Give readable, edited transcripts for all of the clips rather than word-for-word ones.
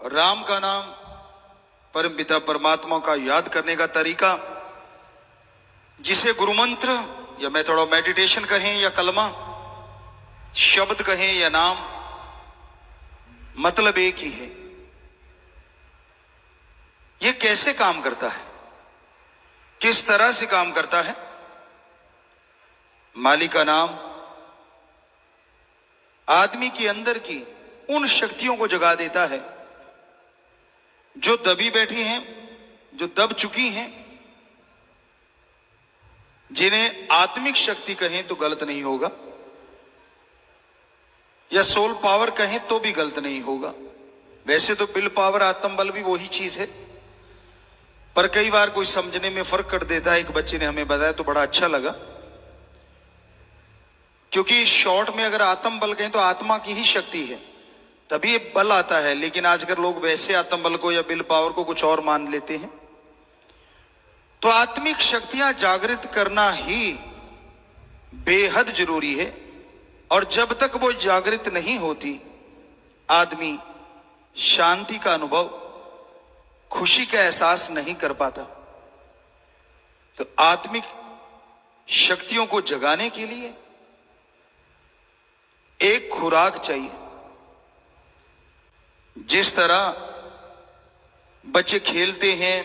राम का नाम, परमपिता परमात्मा का याद करने का तरीका, जिसे गुरु मंत्र या मेथड ऑफ मेडिटेशन कहें या कलमा, शब्द कहें या नाम, मतलब एक ही है। यह कैसे काम करता है, किस तरह से काम करता है? मालिक का नाम आदमी के अंदर की उन शक्तियों को जगा देता है जो दबी बैठी हैं, जो दब चुकी हैं, जिन्हें आत्मिक शक्ति कहें तो गलत नहीं होगा, या सोल पावर कहें तो भी गलत नहीं होगा। वैसे तो विल पावर, आत्म बल भी वही चीज है, पर कई बार कोई समझने में फर्क कर देता है। एक बच्चे ने हमें बताया तो बड़ा अच्छा लगा, क्योंकि शॉर्ट में अगर आत्म बल कहें तो आत्मा की ही शक्ति है, तभी बल आता है। लेकिन आजकल लोग वैसे आत्म बल को या विल पावर को कुछ और मान लेते हैं। तो आत्मिक शक्तियां जागृत करना ही बेहद जरूरी है, और जब तक वो जागृत नहीं होती, आदमी शांति का अनुभव, खुशी का एहसास नहीं कर पाता। तो आत्मिक शक्तियों को जगाने के लिए एक खुराक चाहिए। जिस तरह बच्चे खेलते हैं,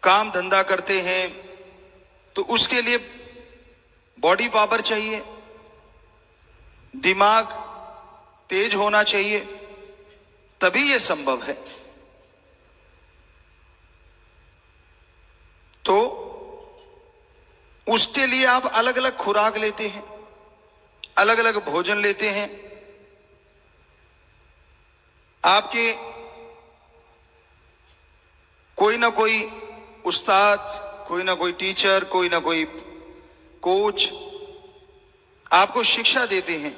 काम धंधा करते हैं, तो उसके लिए बॉडी पावर चाहिए, दिमाग तेज होना चाहिए, तभी यह संभव है। तो उसके लिए आप अलग अलग खुराक लेते हैं, अलग अलग भोजन लेते हैं। आपके कोई ना कोई उस्ताद, कोई ना कोई टीचर, कोई ना कोई कोच आपको शिक्षा देते हैं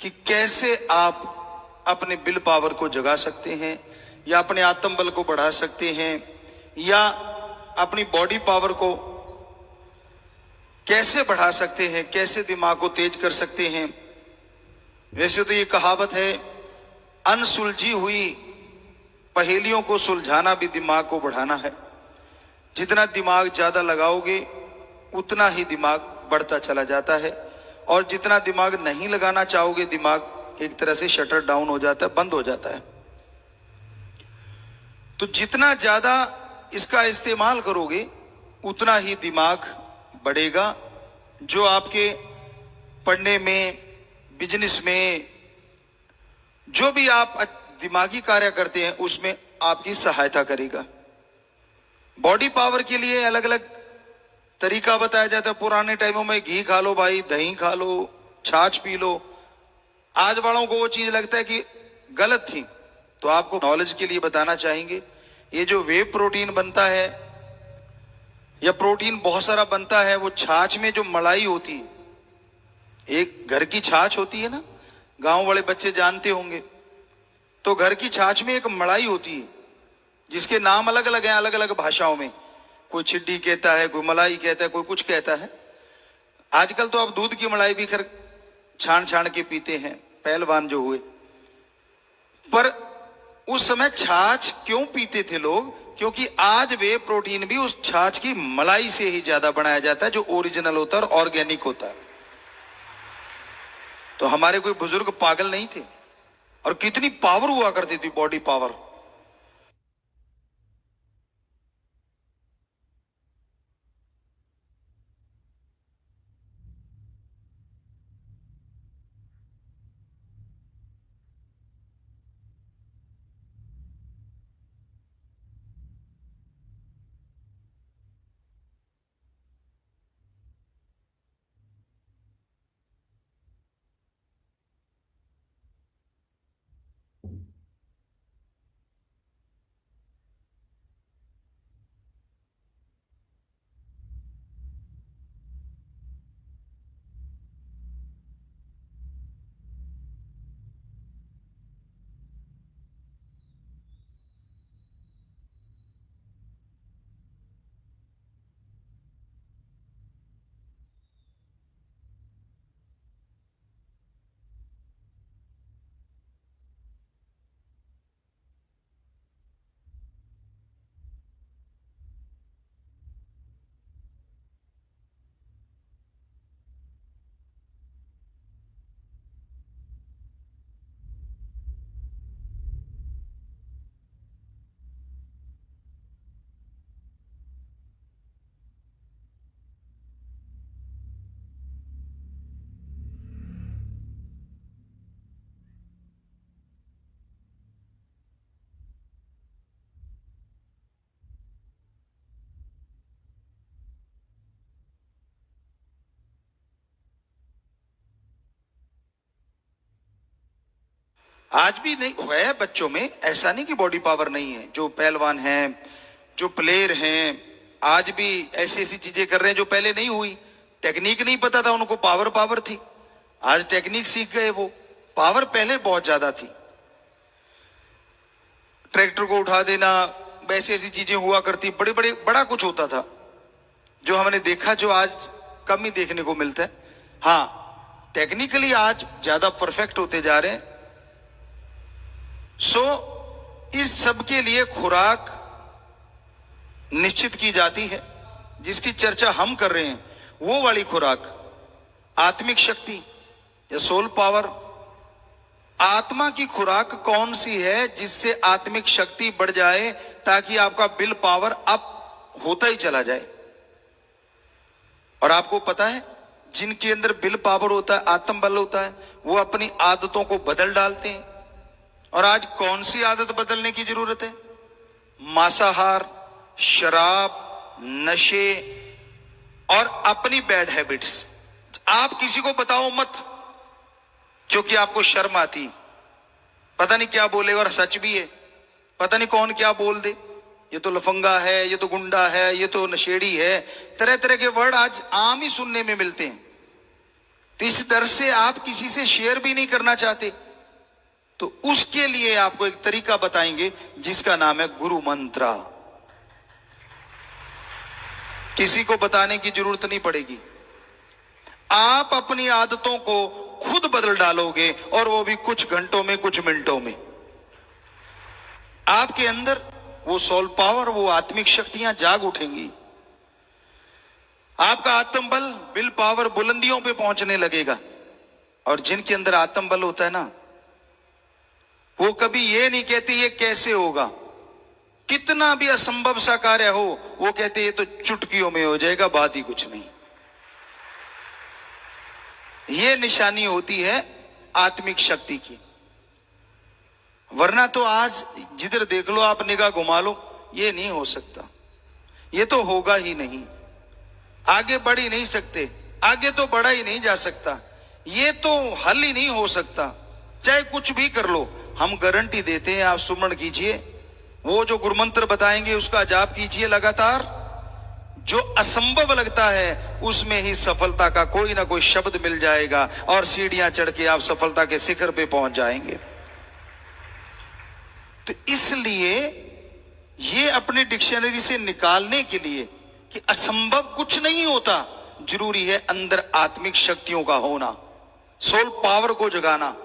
कि कैसे आप अपने विल पावर को जगा सकते हैं, या अपने आत्म बल को बढ़ा सकते हैं, या अपनी बॉडी पावर को कैसे बढ़ा सकते हैं, कैसे दिमाग को तेज कर सकते हैं। वैसे तो ये कहावत है, अनसुलझी हुई पहेलियों को सुलझाना भी दिमाग को बढ़ाना है। जितना दिमाग ज्यादा लगाओगे उतना ही दिमाग बढ़ता चला जाता है, और जितना दिमाग नहीं लगाना चाहोगे, दिमाग एक तरह से शटर डाउन हो जाता है, बंद हो जाता है। तो जितना ज्यादा इसका इस्तेमाल करोगे उतना ही दिमाग बढ़ेगा, जो आपके पढ़ने में, बिजनेस में, जो भी आप दिमागी कार्य करते हैं उसमें आपकी सहायता करेगा। बॉडी पावर के लिए अलग अलग तरीका बताया जाता है। पुराने टाइमों में घी खा लो भाई, दही खा लो, छाछ पी लो। आज वालों को वो चीज लगता है कि गलत थी, तो आपको नॉलेज के लिए बताना चाहेंगे, ये जो वे प्रोटीन बनता है या प्रोटीन बहुत सारा बनता है, वो छाछ में जो मलाई होती है, एक घर की छाछ होती है ना, गांव वाले बच्चे जानते होंगे। तो घर की छाछ में एक मलाई होती है, जिसके नाम अलग अलग हैं, अलग अलग भाषाओं में। कोई छिड्डी कहता है, कोई मलाई कहता है, कोई कुछ कहता है। आजकल तो अब दूध की मलाई भी खैर छान छान के पीते हैं, पहलवान जो हुए। पर उस समय छाछ क्यों पीते थे लोग? क्योंकि आज वे प्रोटीन भी उस छाछ की मलाई से ही ज्यादा बनाया जाता है, जो ओरिजिनल होता है और ऑर्गेनिक होता है। तो हमारे कोई बुजुर्ग पागल नहीं थे, और कितनी पावर हुआ करती थी, बॉडी पावर। आज भी नहीं है बच्चों में, ऐसा नहीं कि बॉडी पावर नहीं है। जो पहलवान हैं, जो प्लेयर हैं, आज भी ऐसी ऐसी चीजें कर रहे हैं जो पहले नहीं हुई। टेक्निक नहीं पता था उनको, पावर पावर थी। आज टेक्निक सीख गए, वो पावर पहले बहुत ज्यादा थी। ट्रैक्टर को उठा देना, वैसी ऐसी चीजें हुआ करती, बड़े बड़े बड़ा कुछ होता था जो हमने देखा, जो आज कम ही देखने को मिलता है। हाँ, टेक्निकली आज ज्यादा परफेक्ट होते जा रहे हैं। इस सब के लिए खुराक निश्चित की जाती है। जिसकी चर्चा हम कर रहे हैं वो वाली खुराक, आत्मिक शक्ति या सोल पावर। आत्मा की खुराक कौन सी है जिससे आत्मिक शक्ति बढ़ जाए, ताकि आपका विल पावर अप होता ही चला जाए। और आपको पता है, जिनके अंदर विल पावर होता है, आत्म बल होता है, वो अपनी आदतों को बदल डालते हैं। और आज कौन सी आदत बदलने की जरूरत है? मांसाहार, शराब, नशे और अपनी बैड हैबिट्स। आप किसी को बताओ मत, क्योंकि आपको शर्म आती, पता नहीं क्या बोलेगा। और सच भी है, पता नहीं कौन क्या बोल दे, ये तो लफंगा है, ये तो गुंडा है, ये तो नशेड़ी है। तरह तरह के वर्ड आज आम ही सुनने में मिलते हैं। तो इस डर से आप किसी से शेयर भी नहीं करना चाहते। तो उसके लिए आपको एक तरीका बताएंगे जिसका नाम है गुरु मंत्र। किसी को बताने की जरूरत नहीं पड़ेगी। आप अपनी आदतों को खुद बदल डालोगे, और वो भी कुछ घंटों में, कुछ मिनटों में। आपके अंदर वो सोल पावर, वो आत्मिक शक्तियां जाग उठेंगी। आपका आत्म बल, विल पावर बुलंदियों पे पहुंचने लगेगा। और जिनके अंदर आत्म बल होता है ना, वो कभी ये नहीं कहते ये कैसे होगा। कितना भी असंभव सा कार्य हो, वो कहते ये तो चुटकियों में हो जाएगा, बात ही कुछ नहीं। ये निशानी होती है आत्मिक शक्ति की। वरना तो आज जिधर देख लो आप, निगाह घुमा लो, ये नहीं हो सकता, ये तो होगा ही नहीं। आगे बढ़ ही नहीं सकते, आगे तो बढ़ा ही नहीं जा सकता, ये तो हल ही नहीं हो सकता, चाहे कुछ भी कर लो। हम गारंटी देते हैं, आप सुमरण कीजिए, वो जो गुरु मंत्र बताएंगे उसका जाप कीजिए लगातार। जो असंभव लगता है उसमें ही सफलता का कोई ना कोई शब्द मिल जाएगा, और सीढ़ियां चढ़ के आप सफलता के शिखर पे पहुंच जाएंगे। तो इसलिए ये अपने डिक्शनरी से निकालने के लिए कि असंभव कुछ नहीं होता, जरूरी है अंदर आत्मिक शक्तियों का होना, सोल पावर को जगाना।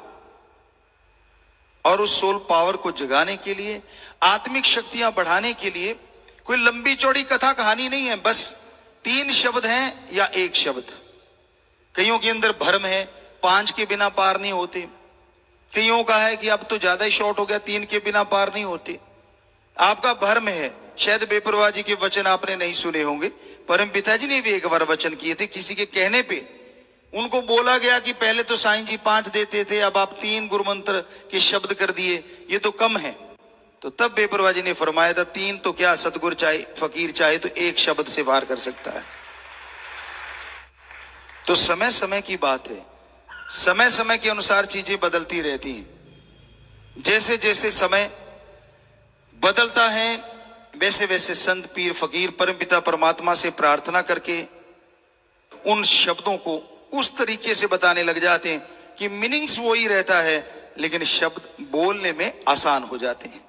और उस सोल पावर को जगाने के लिए, आत्मिक शक्तियां बढ़ाने के लिए कोई लंबी चौड़ी कथा कहानी नहीं है। बस 3 शब्द हैं या 1 शब्द। कईयों के अंदर भ्रम है, 5 के बिना पार नहीं होते। कईयों का है कि अब तो ज्यादा ही शॉर्ट हो गया, 3 के बिना पार नहीं होते। आपका भ्रम है। शायद बेपरवाह जी के वचन आपने नहीं सुने होंगे। परम पिताजी ने भी एक बार वचन किए थे, किसी के कहने पे उनको बोला गया कि पहले तो साईं जी 5 देते थे, अब आप 3 गुरु मंत्र के शब्द कर दिए, ये तो कम है। तो तब बेपरवाह जी ने फरमाया था, 3 तो क्या, सतगुरु चाहे, फकीर चाहे तो 1 शब्द से पार कर सकता है। तो समय समय की बात है, समय समय के अनुसार चीजें बदलती रहती हैं। जैसे जैसे समय बदलता है, वैसे वैसे संत, पीर, फकीर परमपिता परमात्मा से प्रार्थना करके उन शब्दों को उस तरीके से बताने लग जाते हैं कि मीनिंग्स वही रहता है, लेकिन शब्द बोलने में आसान हो जाते हैं।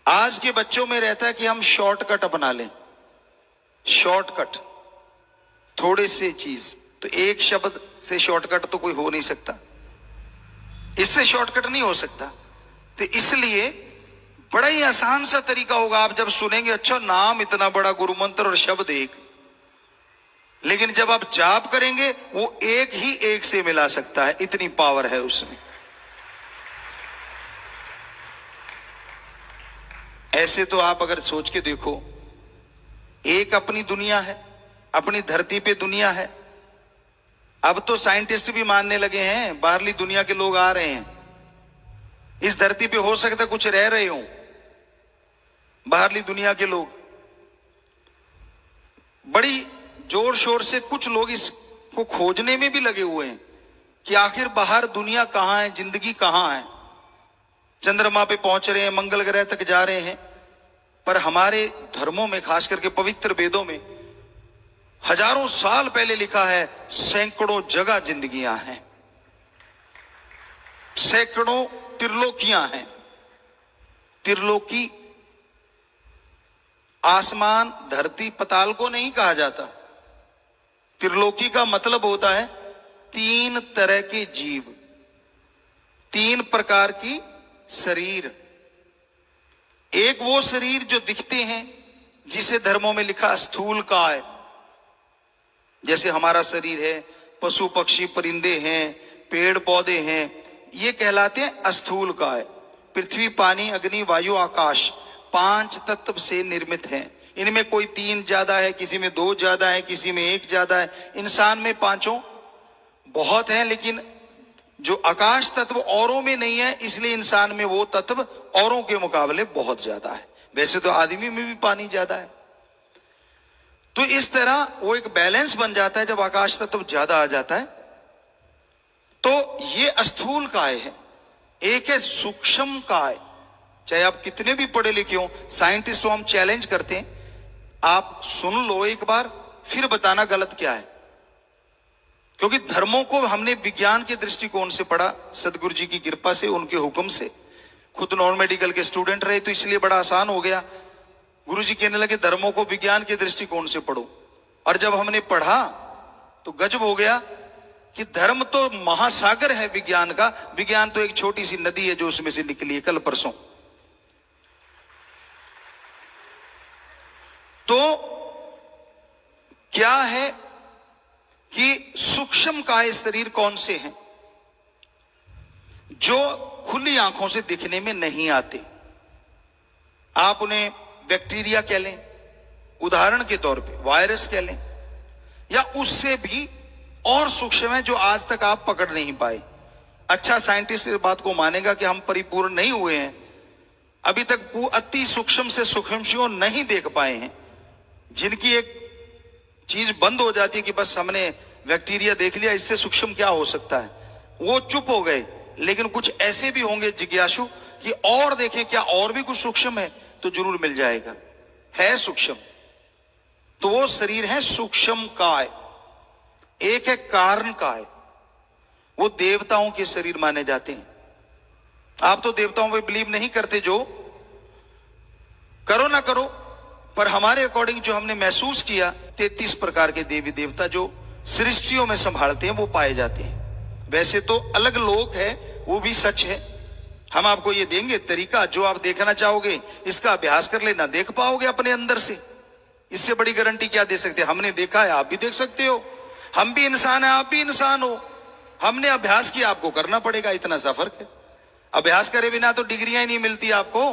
आज के बच्चों में रहता है कि हम शॉर्टकट अपना लें, शॉर्टकट, थोड़े से चीज। तो 1 शब्द से शॉर्टकट तो कोई हो नहीं सकता, इससे शॉर्टकट नहीं हो सकता। तो इसलिए बड़ा ही आसान सा तरीका होगा। आप जब सुनेंगे, अच्छा नाम इतना बड़ा, गुरु मंत्र और शब्द 1, लेकिन जब आप जाप करेंगे वो 1 ही 1 से मिला सकता है, इतनी पावर है उसमें। ऐसे तो आप अगर सोच के देखो, एक अपनी दुनिया है, अपनी धरती पे दुनिया है। अब तो साइंटिस्ट भी मानने लगे हैं, बाहरली दुनिया के लोग आ रहे हैं, इस धरती पे हो सकता है कुछ रह रहे हो बाहरली दुनिया के लोग। बड़ी जोर शोर से कुछ लोग इसको खोजने में भी लगे हुए हैं कि आखिर बाहर दुनिया कहां है, जिंदगी कहां है। चंद्रमा पे पहुंच रहे हैं, मंगल ग्रह तक जा रहे हैं। पर हमारे धर्मों में, खास करके पवित्र वेदों में, हजारों साल पहले लिखा है सैकड़ों जगह जिंदगियां हैं, सैकड़ों त्रिलोकियां हैं। त्रिलोकी आसमान, धरती, पताल को नहीं कहा जाता। त्रिलोकी का मतलब होता है तीन तरह के जीव, तीन प्रकार की शरीर। एक वो शरीर जो दिखते हैं, जिसे धर्मों में लिखा स्थूल काय, जैसे हमारा शरीर है, पशु पक्षी परिंदे हैं, पेड़ पौधे हैं, ये कहलाते हैं स्थूल काय। पृथ्वी, पानी, अग्नि, वायु, आकाश 5 तत्व से निर्मित हैं। इनमें कोई 3 ज्यादा है, किसी में 2 ज्यादा है, किसी में 1 ज्यादा है। इंसान में 5 बहुत है, लेकिन जो आकाश तत्व औरों में नहीं है, इसलिए इंसान में वो तत्व औरों के मुकाबले बहुत ज्यादा है। वैसे तो आदमी में भी पानी ज्यादा है। तो इस तरह वो एक बैलेंस बन जाता है जब आकाश तत्व ज्यादा आ जाता है। तो ये स्थूल काय है। एक है सूक्ष्म काय। चाहे आप कितने भी पढ़े लिखे हो, साइंटिस्ट को हम चैलेंज करते हैं, आप सुन लो एक बार, फिर बताना गलत क्या है। क्योंकि धर्मों को हमने विज्ञान के दृष्टिकोण से पढ़ा, सदगुरु जी की कृपा से, उनके हुक्म से। खुद नॉन मेडिकल के स्टूडेंट रहे तो इसलिए बड़ा आसान हो गया। गुरु जी कहने लगे धर्मों को विज्ञान के दृष्टिकोण से पढ़ो, और जब हमने पढ़ा तो गजब हो गया कि धर्म तो महासागर है विज्ञान का, विज्ञान तो एक छोटी सी नदी है जो उसमें से निकली है कल परसों। तो क्या है कि सूक्ष्म काय शरीर कौन से हैं जो खुली आंखों से दिखने में नहीं आते। आप उन्हें बैक्टीरिया कह लें, उदाहरण के तौर पे वायरस कह लें, या उससे भी और सूक्ष्म है जो आज तक आप पकड़ नहीं पाए। अच्छा साइंटिस्ट इस बात को मानेगा कि हम परिपूर्ण नहीं हुए हैं, अभी तक वो अति सूक्ष्म से सूक्ष्म नहीं देख पाए हैं, जिनकी एक चीज बंद हो जाती है कि बस हमने बैक्टीरिया देख लिया, इससे सूक्ष्म क्या हो सकता है, वो चुप हो गए। लेकिन कुछ ऐसे भी होंगे जिज्ञासु कि और देखें क्या और भी कुछ सूक्ष्म है, तो जरूर मिल जाएगा, है सूक्ष्म। तो वो शरीर है सूक्ष्म काय। एक है कारण काय, वो देवताओं के शरीर माने जाते हैं। आप तो देवताओं पे बिलीव नहीं करते, जो करो ना करो, पर हमारे अकॉर्डिंग जो हमने महसूस किया, 33 प्रकार के देवी देवता जो सृष्टियों में संभालते हैं वो पाए जाते हैं। वैसे तो अलग लोक है, वो भी सच है। हम आपको ये देंगे तरीका, जो आप देखना चाहोगे इसका अभ्यास कर लेना, देख पाओगे अपने अंदर से। इससे बड़ी गारंटी क्या दे सकते हैं? हमने देखा है, आप भी देख सकते हो। हम भी इंसान है, आप भी इंसान हो। हमने अभ्यास किया, आपको करना पड़ेगा, इतना सा फर्क है। अभ्यास करे बिना तो डिग्रियां ही नहीं मिलती आपको।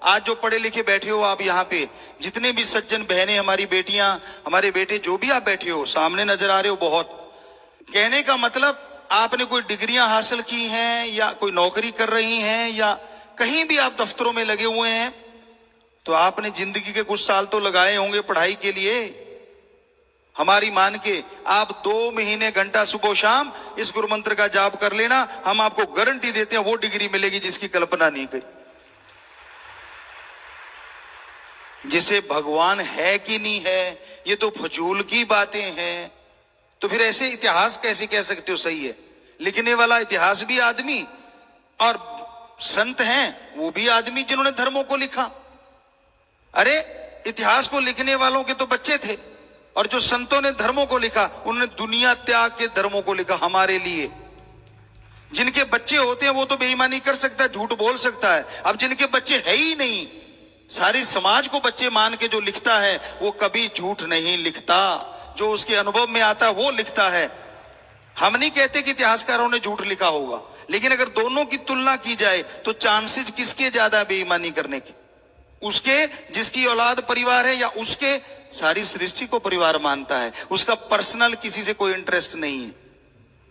आज जो पढ़े लिखे बैठे हो आप यहाँ पे, जितने भी सज्जन बहनें, हमारी बेटियां, हमारे बेटे, जो भी आप बैठे हो, सामने नजर आ रहे हो बहुत। कहने का मतलब आपने कोई डिग्रियां हासिल की हैं, या कोई नौकरी कर रही हैं, या कहीं भी आप दफ्तरों में लगे हुए हैं, तो आपने जिंदगी के कुछ साल तो लगाए होंगे पढ़ाई के लिए। हमारी मान के आप 2 महीने घंटा सुबह शाम इस गुरु मंत्र का जाप कर लेना, हम आपको गारंटी देते हैं वो डिग्री मिलेगी जिसकी कल्पना नहीं करी। जिसे भगवान है कि नहीं है, ये तो फजूल की बातें हैं। तो फिर ऐसे इतिहास कैसे कह सकते हो सही है? लिखने वाला इतिहास भी आदमी, और संत हैं वो भी आदमी जिन्होंने धर्मों को लिखा। अरे इतिहास को लिखने वालों के तो बच्चे थे, और जो संतों ने धर्मों को लिखा उन्होंने दुनिया त्याग के धर्मों को लिखा हमारे लिए। जिनके बच्चे होते हैं वो तो बेईमानी कर सकता है, झूठ बोल सकता है। अब जिनके बच्चे है ही नहीं, सारी समाज को बच्चे मान के जो लिखता है वो कभी झूठ नहीं लिखता। जो उसके अनुभव में आता है वो लिखता है। हम नहीं कहते कि इतिहासकारों ने झूठ लिखा होगा, लेकिन अगर दोनों की तुलना की जाए तो चांसेस किसके ज्यादा बेईमानी करने के? उसके जिसकी औलाद परिवार है, या उसके सारी सृष्टि को परिवार मानता है, उसका पर्सनल किसी से कोई इंटरेस्ट नहीं है।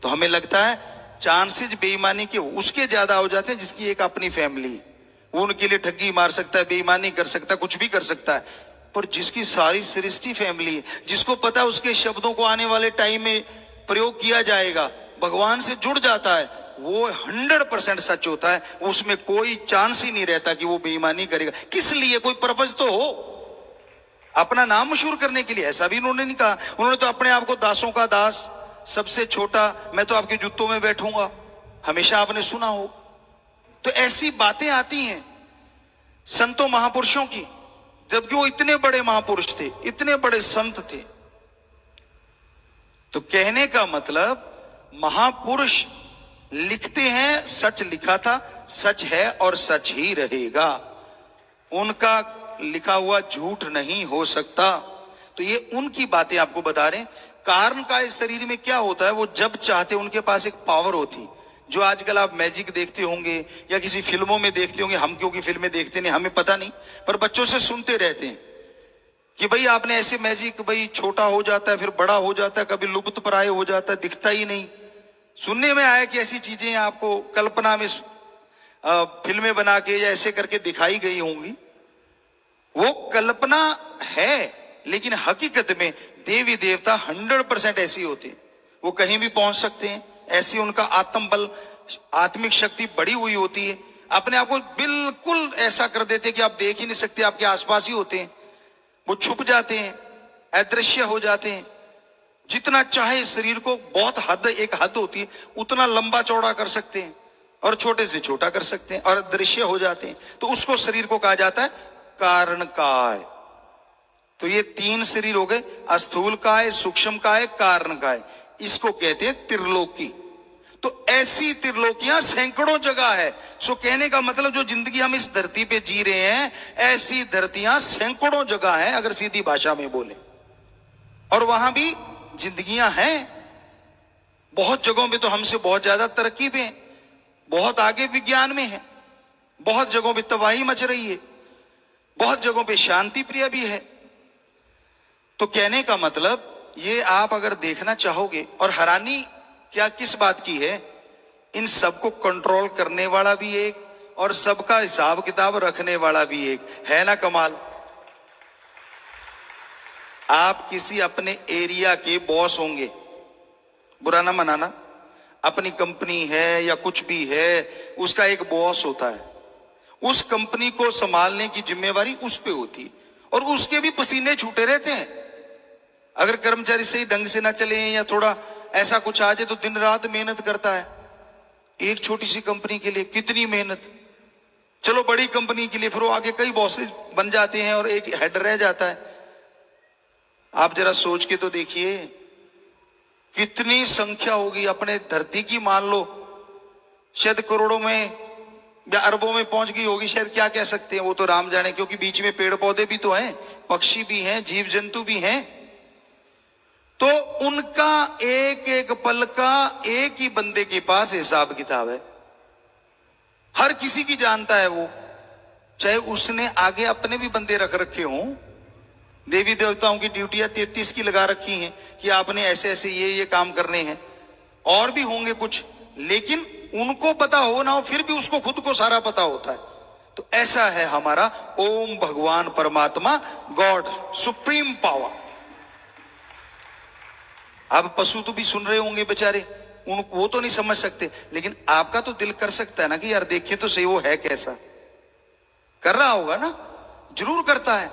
तो हमें लगता है चांसेस बेईमानी के उसके ज्यादा हो जाते हैं जिसकी एक अपनी फैमिली है। वो उनके लिए ठगी मार सकता है, बेईमानी कर सकता है, कुछ भी कर सकता है। पर जिसकी सारी सृष्टि फैमिली है, जिसको पता है उसके शब्दों को आने वाले टाइम में प्रयोग किया जाएगा, भगवान से जुड़ जाता है, वो 100% सच होता है, उसमें कोई चांस ही नहीं रहता कि वो बेईमानी करेगा। किस लिए? कोई पर्पज तो हो, अपना नाम मशहूर करने के लिए। ऐसा भी उन्होंने नहीं कहा, उन्होंने तो अपने आप को दासों का दास, सबसे छोटा, मैं तो आपके जूतों में बैठूंगा, हमेशा आपने सुना हो। तो ऐसी बातें आती हैं संतों महापुरुषों की, जबकि वो इतने बड़े महापुरुष थे, इतने बड़े संत थे। तो कहने का मतलब महापुरुष लिखते हैं, सच लिखा था, सच है और सच ही रहेगा, उनका लिखा हुआ झूठ नहीं हो सकता। तो ये उनकी बातें आपको बता रहे हैं। कारण का इस शरीर में क्या होता है, वो जब चाहते उनके पास एक पावर होती, जो आजकल आप मैजिक देखते होंगे या किसी फिल्मों में देखते होंगे, हम क्योंकि फिल्में देखते नहीं, हमें पता नहीं, पर बच्चों से सुनते रहते हैं कि भाई आपने ऐसे मैजिक, भाई छोटा हो जाता है फिर बड़ा हो जाता है, कभी लुप्त प्राय हो जाता है, दिखता ही नहीं। सुनने में आया कि ऐसी चीजें आपको कल्पना में फिल्में बना के या ऐसे करके दिखाई गई होंगी। वो कल्पना है, लेकिन हकीकत में देवी देवता 100% ऐसी होते हैं, वो कहीं भी पहुंच सकते हैं। ऐसी उनका आत्म बल, आत्मिक शक्ति बढ़ी हुई होती है, अपने आप को बिल्कुल ऐसा कर देते कि आप देख ही नहीं सकते, आपके आसपास ही होते हैं, वो छुप जाते हैं, अदृश्य हो जाते हैं। जितना चाहे शरीर को, बहुत हद, एक हद होती है, उतना लंबा चौड़ा कर सकते हैं और छोटे से छोटा कर सकते हैं और अदृश्य हो जाते हैं। तो उसको शरीर को कहा जाता है कारण काय। तो ये 3 शरीर हो गए, स्थूल काय, सूक्ष्म काय, कारण काय। इसको कहते हैं त्रिलोकी। तो ऐसी त्रिलोकियां सैकड़ों जगह है। सो कहने का मतलब जो जिंदगी हम इस धरती पे जी रहे हैं, ऐसी धरतियां सैकड़ों जगह हैं, अगर सीधी भाषा में बोले। और वहां भी जिंदगियां हैं, बहुत जगहों पे तो हमसे बहुत ज्यादा तरक्की पे है, बहुत आगे विज्ञान में है, बहुत जगहों पे तबाही मच रही है, बहुत जगहों पे शांति प्रिय भी है। तो कहने का मतलब ये आप अगर देखना चाहोगे, और हैरानी क्या किस बात की है, इन सबको कंट्रोल करने वाला भी एक और सबका हिसाब किताब रखने वाला भी एक है ना। कमाल। आप किसी अपने एरिया के बॉस होंगे, बुरा ना मनाना, अपनी कंपनी है या कुछ भी है, उसका एक बॉस होता है, उस कंपनी को संभालने की जिम्मेवारी उस पे होती है, और उसके भी पसीने छूटे रहते हैं। अगर कर्मचारी सही ढंग से ना चले या थोड़ा ऐसा कुछ आ जाए तो दिन रात मेहनत करता है। एक छोटी सी कंपनी के लिए कितनी मेहनत, चलो बड़ी कंपनी के लिए फिर वो आगे कई बॉसेस बन जाते हैं और एक हेड रह जाता है। आप जरा सोच के तो देखिए कितनी संख्या होगी अपने धरती की, मान लो शायद करोड़ों में या अरबों में पहुंच गई होगी, शायद, क्या कह सकते हैं, वो तो राम जाने, क्योंकि बीच में पेड़ पौधे भी तो हैं, पक्षी भी हैं, जीव जंतु भी हैं। तो उनका एक एक पल का एक ही बंदे के पास हिसाब किताब है, हर किसी की जानता है वो, चाहे उसने आगे अपने भी बंदे रख रखे हों। देवी देवताओं की ड्यूटियां 33 की लगा रखी हैं कि आपने ऐसे ऐसे ये काम करने हैं, और भी होंगे कुछ, लेकिन उनको पता हो ना हो फिर भी उसको खुद को सारा पता होता है। तो ऐसा है हमारा ओम भगवान परमात्मा, गॉड, सुप्रीम पावर। अब पशु तो भी सुन रहे होंगे बेचारे, वो तो नहीं समझ सकते, लेकिन आपका तो दिल कर सकता है ना कि यार देखिए तो सही वो है कैसा। कर रहा होगा ना, जरूर करता है,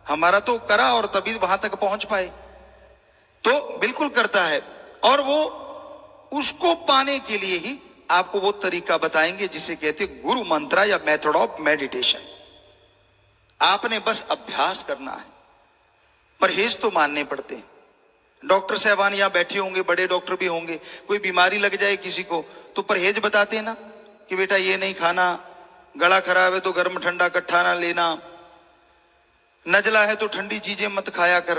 हमारा तो करा और तभी वहां तक पहुंच पाए, तो बिल्कुल करता है। और वो उसको पाने के लिए ही आपको वो तरीका बताएंगे जिसे कहते हैं गुरु मंत्र या मेथड ऑफ मेडिटेशन। आपने बस अभ्यास करना है, परहेज तो मानने पड़ते हैं। डॉक्टर साहबान यहां बैठे होंगे, बड़े डॉक्टर भी होंगे, कोई बीमारी लग जाए किसी को तो परहेज बताते हैं ना कि बेटा ये नहीं खाना, गला खराब है तो गर्म ठंडा इकट्ठा ना लेना, नजला है तो ठंडी चीजें मत खाया कर,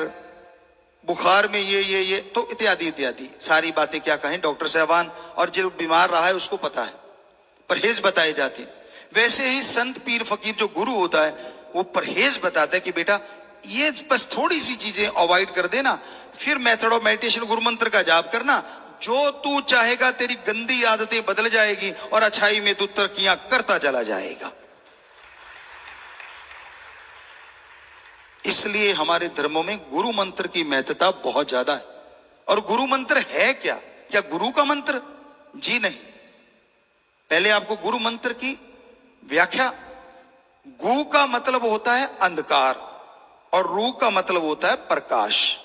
बुखार में ये तो इत्यादि इत्यादि सारी बातें क्या कहें डॉक्टर साहबान, और जो बीमार रहा है उसको पता है, परहेज बताए जाते हैं। वैसे ही संत पीर फकीर जो गुरु होता है वो परहेज बताता है कि बेटा ये बस थोड़ी सी चीजें अवॉइड कर देना, फिर मेथड ऑफ मेडिटेशन गुरु मंत्र का जाप करना, जो तू चाहेगा तेरी गंदी आदतें बदल जाएगी और अच्छाई में तू तरक्कियां करता चला जाएगा। इसलिए हमारे धर्मों में गुरु मंत्र की महत्ता बहुत ज्यादा है। और गुरु मंत्र है क्या? क्या गुरु का मंत्र? जी नहीं, पहले आपको गुरु मंत्र की व्याख्या। गु का मतलब होता है अंधकार और रू का मतलब होता है प्रकाश।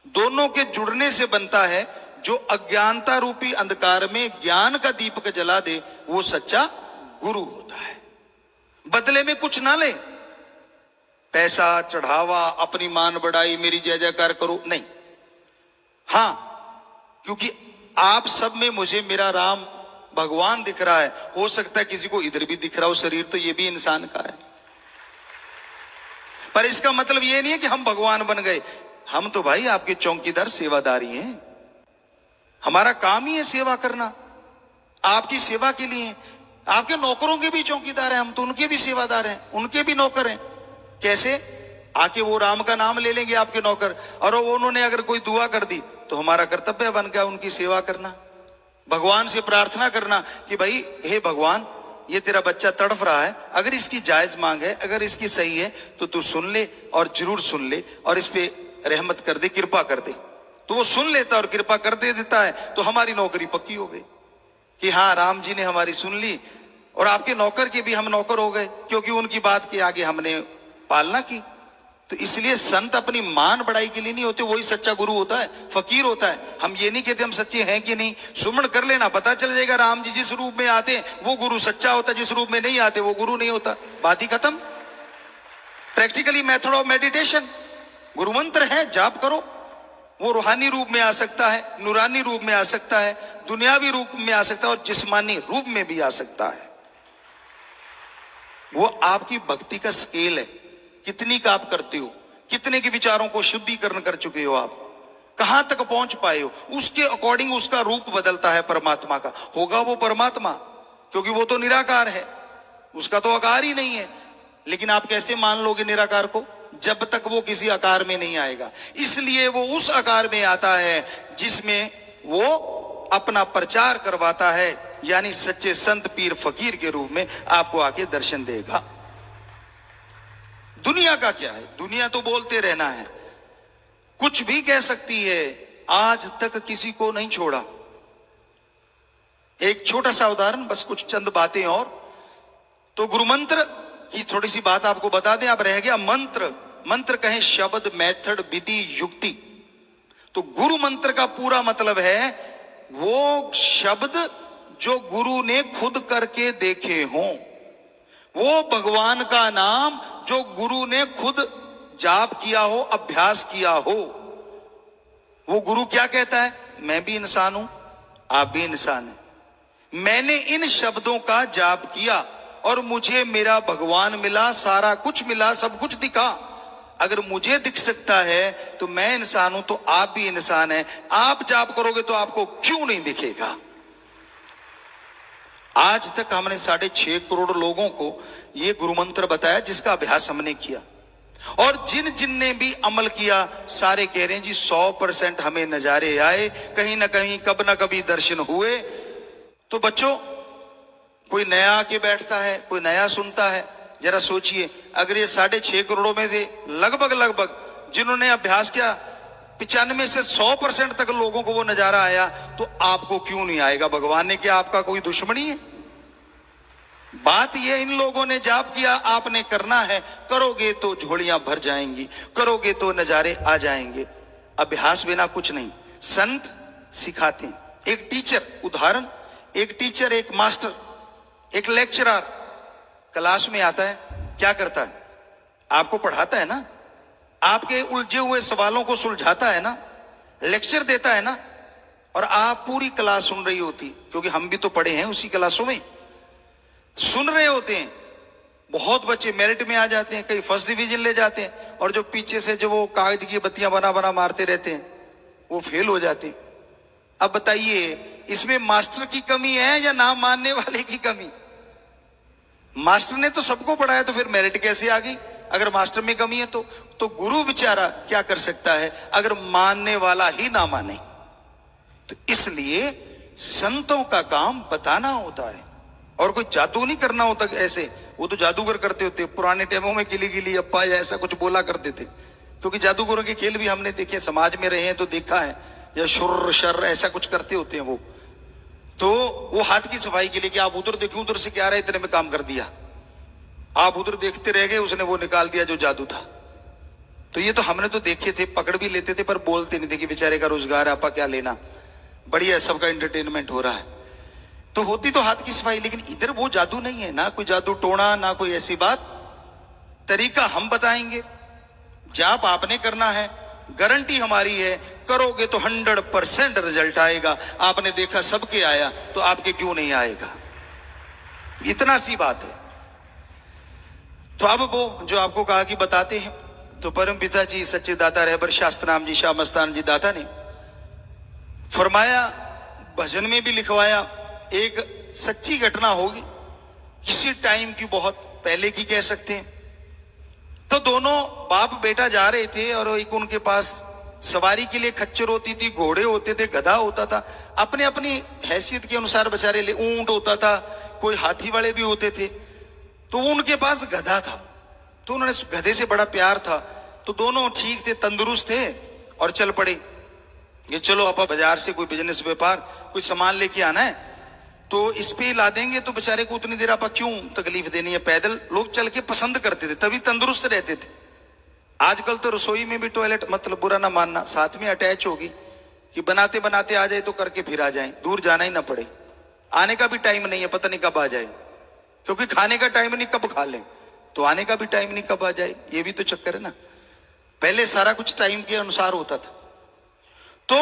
दोनों के जुड़ने से बनता है जो अज्ञानता रूपी अंधकार में ज्ञान का दीपक जला दे, वो सच्चा गुरु होता है। बदले में कुछ ना ले, पैसा चढ़ावा, अपनी मान बढ़ाई, मेरी जय जयकार करो, नहीं। हां, क्योंकि आप सब में मुझे मेरा राम भगवान दिख रहा है। हो सकता है किसी को इधर भी दिख रहा हो शरीर, तो ये भी इंसान का है। पर इसका मतलब ये नहीं है कि हम भगवान बन गए। हम तो भाई आपके चौकीदार सेवादारी हैं। हमारा काम ही है सेवा करना, आपकी सेवा के लिए। आपके नौकरों के भी चौकीदार हैं हम, तो उनके भी सेवादार हैं, उनके भी नौकर हैं। कैसे? आके वो राम का नाम ले लेंगे आपके नौकर, और उन्होंने अगर कोई दुआ कर दी तो हमारा कर्तव्य बन गया उनकी सेवा करना, भगवान से प्रार्थना करना कि भाई हे भगवान, ये तेरा बच्चा तड़फ रहा है, अगर इसकी जायज मांग है, अगर इसकी सही है तो तू सुन ले, और जरूर सुन ले, और इस पे रहमत कर दे, कृपा कर दे। तो वो सुन लेता और कृपा कर दे देता है, तो हमारी नौकरी पक्की हो गई कि हाँ, राम जी ने हमारी सुन ली, और आपके नौकर के भी हम नौकर हो गए, क्योंकि उनकी बात के आगे हमने पालना की। तो इसलिए संत अपनी मान बढ़ाई के लिए नहीं होते, वही सच्चा गुरु होता है, फकीर होता है। हम ये नहीं कहते हम सच्चे हैं कि नहीं, सुमन कर लेना, पता चल जाएगा। राम जी जिस रूप में आते हैं वो गुरु सच्चा होता है, जिस रूप में नहीं आते वो गुरु नहीं होता। बात ही खत्म। प्रैक्टिकली मेथड ऑफ मेडिटेशन, गुरु मंत्र है, जाप करो। वो रूहानी रूप में आ सकता है, नूरानी रूप में आ सकता है, दुनियावी रूप में आ सकता है, और जिस्मानी रूप में भी आ सकता है। वो आपकी भक्ति का स्केल है, कितनी का आप करते हो, कितने के विचारों को शुद्धिकरण कर चुके हो, आप कहां तक पहुंच पाए हो, उसके अकॉर्डिंग उसका रूप बदलता है परमात्मा का। होगा वो परमात्मा, क्योंकि वो तो निराकार है, उसका तो आकार ही नहीं है। लेकिन आप कैसे मान लोगे निराकार को, जब तक वो किसी आकार में नहीं आएगा। इसलिए वो उस आकार में आता है जिसमें वो अपना प्रचार करवाता है, यानी सच्चे संत पीर फकीर के रूप में आपको आके दर्शन देगा। दुनिया का क्या है, दुनिया तो बोलते रहना है, कुछ भी कह सकती है, आज तक किसी को नहीं छोड़ा। एक छोटा सा उदाहरण, बस कुछ चंद बातें और। तो गुरु मंत्र की थोड़ी सी बात आपको बता दें। अब रह गया मंत्र। मंत्र कहें शब्द, मेथड, विधि, युक्ति। तो गुरु मंत्र का पूरा मतलब है वो शब्द जो गुरु ने खुद करके देखे हों, वो भगवान का नाम जो गुरु ने खुद जाप किया हो, अभ्यास किया हो। वो गुरु क्या कहता है? मैं भी इंसान हूं, आप भी इंसान हैं। मैंने इन शब्दों का जाप किया और मुझे मेरा भगवान मिला, सारा कुछ मिला, सब कुछ दिखा। अगर मुझे दिख सकता है तो मैं इंसान हूं, तो आप भी इंसान हैं। आप जाप करोगे तो आपको क्यों नहीं दिखेगा? आज तक हमने 6.5 करोड़ लोगों को यह गुरु मंत्र बताया, जिसका अभ्यास हमने किया। और जिन जिन ने भी अमल किया, सारे कह रहे हैं जी 100% हमें नजारे आए, कहीं ना कहीं कब ना कभी दर्शन हुए। तो बच्चों, कोई नया आके बैठता है, कोई नया सुनता है। जरा सोचिए, अगर ये 6.5 करोड़ में से लगभग जिन्होंने अभ्यास किया 95 से 100% तक लोगों को वो नजारा आया, तो आपको क्यों नहीं आएगा? भगवान ने क्या आपका कोई दुश्मनी है? बात ये, इन लोगों ने जाप किया, आपने करना है। करोगे तो झोलियां भर जाएंगी, करोगे तो नजारे आ जाएंगे। अभ्यास बिना कुछ नहीं। संत सिखाते हैं। एक टीचर, उदाहरण, एक टीचर, एक मास्टर, एक लेक्चरर क्लास में आता है, क्या करता है? आपको पढ़ाता है ना, आपके उलझे हुए सवालों को सुलझाता है ना, लेक्चर देता है ना, और आप पूरी क्लास सुन रही होती, क्योंकि हम भी तो पढ़े हैं उसी क्लासों में, सुन रहे होते हैं। बहुत बच्चे मेरिट में आ जाते हैं, कई फर्स्ट डिवीजन ले जाते हैं, और जो पीछे से जो वो कागज की बत्तियां बना मारते रहते हैं, वो फेल हो जाते हैं। अब बताइए, इसमें मास्टर की कमी है या ना मानने वाले की कमी? मास्टर ने तो सबको पढ़ाया, तो फिर मेरिट कैसे आ गई अगर मास्टर में कमी है? तो गुरु बेचारा क्या कर सकता है अगर मानने वाला ही ना माने? तो इसलिए संतों का काम बताना होता है, और कोई जादू नहीं करना होता। ऐसे वो तो जादूगर करते होते, पुराने टाइमों में गिली गिली अप्पा या ऐसा कुछ बोला करते थे, क्योंकि जादूगरों के खेल भी हमने देखे, समाज में रहे हैं तो देखा है, या शुर शर ऐसा कुछ करते होते हैं वो। तो वो हाथ की सफाई के लिए कि आप उधर देखो, उधर से क्या आ रहा है, इतने में काम कर दिया। आप उधर देखते रह गए, उसने वो निकाल दिया जो जादू था। तो ये तो हमने तो देखे थे, पकड़ भी लेते थे, पर बोलते नहीं थे कि बेचारे का रोजगार है, आपा क्या लेना, बढ़िया सबका एंटरटेनमेंट हो रहा है। तो होती तो हाथ की सफाई, लेकिन इधर वो जादू नहीं है, ना कोई जादू टोना, ना कोई ऐसी बात। तरीका हम बताएंगे, जाप आपने करना है, गारंटी हमारी है, करोगे तो 100% रिजल्ट आएगा। आपने देखा सबके आया, तो आपके क्यों नहीं आएगा, इतना सी बात है। तो अब वो जो आपको कहा कि बताते हैं, तो परम पिता जी सच्चे दाता रहबर शास्त्रनाम जी शाह मस्तान जी दाता ने फरमाया, भजन में भी लिखवाया, एक सच्ची घटना होगी, किसी टाइम की बहुत पहले की कह सकते हैं। तो दोनों बाप बेटा जा रहे थे, और एक उनके पास सवारी के लिए खच्चर होती थी, घोड़े होते थे, गधा होता था, अपने अपनी हैसियत के अनुसार बेचारे ले, ऊंट होता था, कोई हाथी वाले भी होते थे। तो उनके पास गधा था, तो उन्होंने गधे से बड़ा प्यार था, तो दोनों ठीक थे, तंदुरुस्त थे, और चल पड़े कि चलो आपा बाजार से कोई बिजनेस व्यापार कोई सामान लेके आना है, तो इस पे ला देंगे, तो बेचारे को उतनी देर आपा क्यों तकलीफ देनी है। पैदल लोग चल के पसंद करते थे, तभी तंदुरुस्त रहते थे। आजकल तो रसोई में भी टॉयलेट, मतलब बुरा ना मानना, साथ में अटैच होगी कि बनाते बनाते आ जाए तो करके फिर आ जाए, दूर जाना ही ना पड़े। आने का भी टाइम नहीं है, पता नहीं कब आ जाए, क्योंकि खाने का टाइम नहीं कब खा लें, तो आने का भी टाइम नहीं कब आ जाए, ये भी तो चक्कर है ना। पहले सारा कुछ टाइम के अनुसार होता था। तो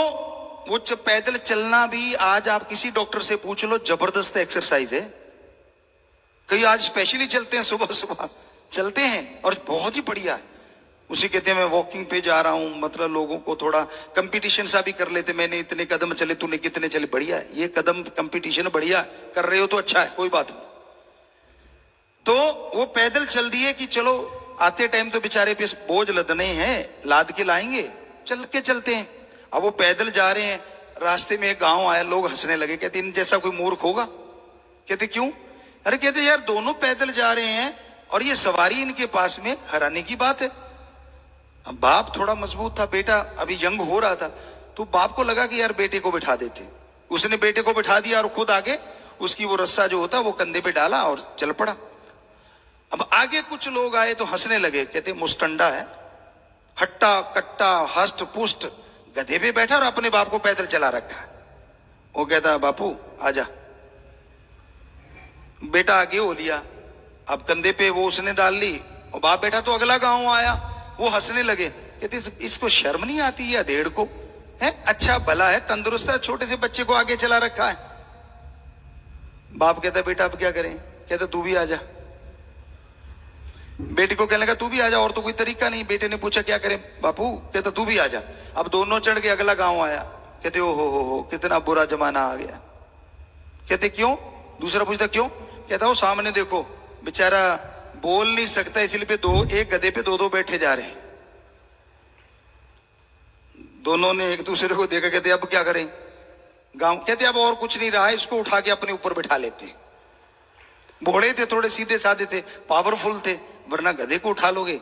वो पैदल चलना भी, आज आप किसी डॉक्टर से पूछ लो, जबरदस्त एक्सरसाइज है। कई आज स्पेशली चलते हैं, सुबह सुबह चलते हैं, और बहुत ही बढ़िया है। उसी कहते हैं मैं वॉकिंग पे जा रहा हूं, मतलब लोगों को थोड़ा कंपटीशन सा भी कर लेते, मैंने इतने कदम चले, तूने कितने चले, बढ़िया है ये कदम कंपटीशन, बढ़िया कर रहे हो तो अच्छा है, कोई बात नहीं। तो वो पैदल चल दिए कि चलो आते टाइम तो बेचारे पे बोझ लदने हैं, लाद के लाएंगे, चल के चलते हैं। अब वो पैदल जा रहे हैं, रास्ते में एक गांव आया, लोग हंसने लगे, कहते इन जैसा कोई मूर्ख होगा। कहते क्यों? अरे कहते यार दोनों पैदल जा रहे हैं और ये सवारी इनके पास में, हैरानी की बात है। बाप थोड़ा मजबूत था, बेटा अभी यंग हो रहा था, तो बाप को लगा कि यार बेटे को बिठा देते। उसने बेटे को बिठा दिया और खुद आगे उसकी वो रस्सा जो होता वो कंधे पे डाला और चल पड़ा। अब आगे कुछ लोग आए तो हंसने लगे, कहते मुस्टंडा है, हट्टा कट्टा हष्ट पुष्ट, गधे पे बैठा और अपने बाप को पैदल चला रखा है। वो कहता बापू आजा। बेटा आगे हो लिया, अब कंधे पे वो उसने डाल ली, और बाप बेटा तो अगला गांव आया, वो हंसने लगे, कहते इसको शर्म नहीं आती है अधेड़ को, है अच्छा भला है, तंदुरुस्त है, छोटे से बच्चे को आगे चला रखा है। बाप कहता बेटा अब क्या करें? कहता तू भी आजा। बेटे को कहने लगा तू भी आजा, और तो कोई तरीका नहीं। बेटे ने पूछा क्या करें बापू? कहता तू भी आजा। अब दोनों चढ़ के अगला गांव आया, कहते ओ हो कितना बुरा जमाना आ गया। कहते क्यों? दूसरा पूछता क्यों? कहता वो सामने देखो, बेचारा बोल नहीं सकता, इसलिए एक गधे पे दो बैठे जा रहे हैं। दोनों ने एक दूसरे को देखा, कहते अब क्या करें? गांव कहते अब और कुछ नहीं रहा है, इसको उठा के अपने ऊपर बैठा लेते। भोड़े थे, थोड़े सीधे साधे थे, पावरफुल थे, वरना गधे को उठा लोगे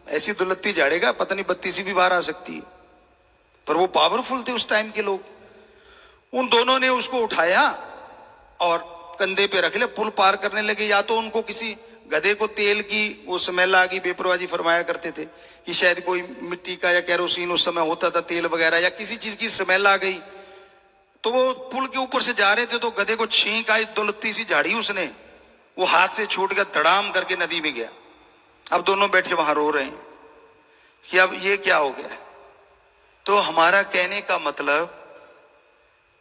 ऐसी दुलत्ती झाड़ेगा, पता नहीं बत्ती सी भी बाहर आ सकती है। पर वो पावरफुल थे उस टाइम के लोग। उन दोनों ने उसको उठाया और कंधे पे रख लिया, पुल पार करने लगे। या तो उनको किसी गधे को तेल की वो स्मेल आ गई, बेपरवाही फरमाया करते थे कि शायद कोई मिट्टी का या कैरोसिन उस समय होता था, तेल वगैरह, या किसी चीज की स्मेल आ गई। तो वो पुल के ऊपर से जा रहे थे, तो गधे को छींक आई, दुलत्ती सी झाड़ी उसने, वो हाथ से छूट गया, धड़ाम करके नदी में गया। अब दोनों बैठे वहां रो रहे हैं कि अब ये क्या हो गया। तो हमारा कहने का मतलब,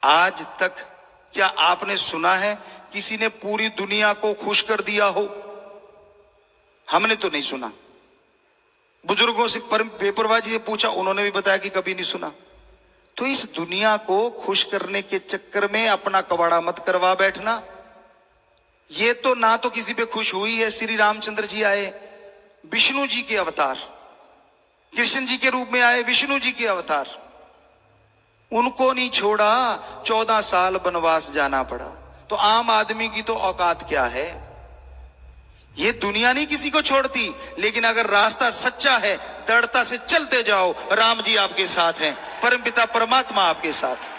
आज तक क्या आपने सुना है किसी ने पूरी दुनिया को खुश कर दिया हो? हमने तो नहीं सुना। बुजुर्गों से बेपरवाही से पूछा, उन्होंने भी बताया कि कभी नहीं सुना। तो इस दुनिया को खुश करने के चक्कर में अपना कबाड़ा मत करवा बैठना। ये तो ना तो किसी पे खुश हुई है। श्री रामचंद्र जी आए, विष्णु जी के अवतार, कृष्ण जी के रूप में आए, विष्णु जी के अवतार, उनको नहीं छोड़ा, 14 साल वनवास जाना पड़ा। तो आम आदमी की तो औकात क्या है? ये दुनिया नहीं किसी को छोड़ती, लेकिन अगर रास्ता सच्चा है, दृढ़ता से चलते जाओ। राम जी आपके साथ हैं, परमपिता परमात्मा आपके साथ।